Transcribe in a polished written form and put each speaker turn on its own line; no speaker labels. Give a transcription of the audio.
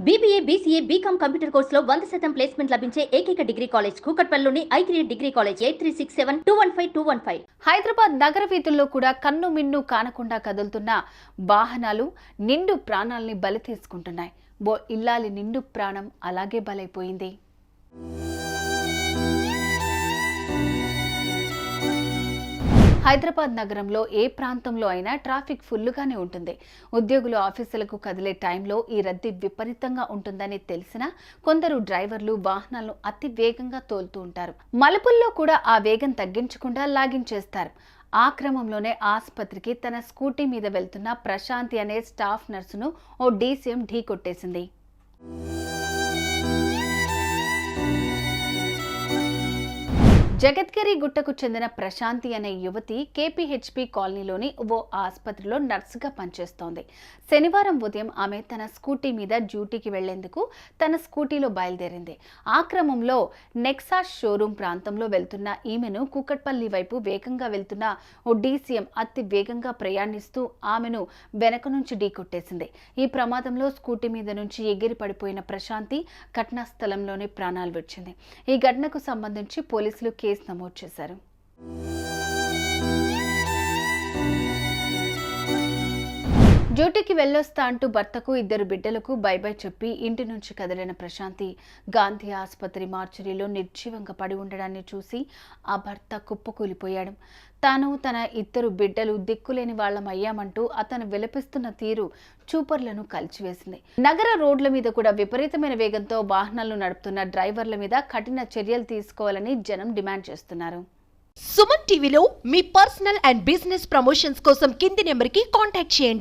BBA, BCA, BCom computer కోర్సులో 100% placement లభించే ఏకైక డిగ్రీ కాలేజ్ కూకట్పల్లిలోని I3 డిగ్రీ కాలేజ్ 8367215215.
హైదరాబాద్ నగర వీధుల్లో కూడా కన్ను మిన్ను కానకుండా కదులుతున్న వాహనాలు నిండు ప్రాణాల్ని బలి తీసుకుంటున్నాయి. ఓ ఇల్లాలి నిండు ప్రాణం అలాగే బలైపోయింది. హైదరాబాద్ నగరంలో ఏ ప్రాంతంలో అయినా ట్రాఫిక్ ఫుల్లుగానే ఉంటుంది. ఉద్యోగులు ఆఫీసులకు కదిలే టైంలో ఈ రద్దీ విపరీతంగా ఉంటుందని తెలిసినా కొందరు డ్రైవర్లు వాహనాలను అతి వేగంగా తోలుతూ ఉంటారు. మలుపుల్లో కూడా ఆ వేగం తగ్గించకుండా లాగించేస్తారు. ఆ క్రమంలోనే ఆసుపత్రికి తన స్కూటీ మీద వెళ్తున్న ప్రశాంతి అనే స్టాఫ్ నర్సును ఓ డీసీఎం ఢీకొట్టేసింది. జగద్గిరి గుట్టకు చెందిన ప్రశాంతి అనే యువతి కేపీహెచ్పీ కాలనీలోని ఓ ఆసుపత్రిలో నర్సుగా పనిచేస్తోంది. శనివారం ఉదయం ఆమె తన స్కూటీ మీద డ్యూటీకి వెళ్లేందుకు తన స్కూటీలో బయలుదేరింది. ఆ క్రమంలో నెక్సాస్ షోరూం ప్రాంతంలో వెళ్తున్న ఈమెను కూకట్పల్లి వైపు వేగంగా వెళ్తున్న ఓ డీసీఎం అతి వేగంగా ప్రయాణిస్తూ ఆమెను వెనక నుంచి ఢీకొట్టేసింది. ఈ ప్రమాదంలో స్కూటీ మీద నుంచి ఎగిరి పడిపోయిన ప్రశాంతి ఘటనా స్థలంలోనే ప్రాణాలు విడిచింది. ఈ ఘటనకు సంబంధించి పోలీసులు కేసు నమోదు చేశారు. డ్యూటీకి వెళ్ళొస్తా అంటూ భర్తకు ఇద్దరు బిడ్డలకు బై చెప్పి ఇంటి నుంచి కదిలిన ప్రశాంతి గాంధీ ఆసుపత్రి మార్చురీలో నిర్జీవంగా పడి ఉండడాన్ని చూసి ఆ భర్త కుప్పకూలిపోయాడు. తాను తన ఇద్దరు బిడ్డలు దిక్కులేని వాళ్లమయ్యామంటూ అతను విలపిస్తున్న తీరు చూపర్లను కలిచివేసింది. నగర రోడ్ల మీద కూడా విపరీతమైన వేగంతో వాహనాలను నడుపుతున్న డ్రైవర్ల మీద కఠిన చర్యలు తీసుకోవాలని జనం డిమాండ్ చేస్తున్నారు.
సుమన్ టీవీలో మీ పర్సనల్ అండ్ బిజినెస్ ప్రమోషన్స్ కోసం కింది నెంబర్కి కాంటాక్ట్ చేయండి.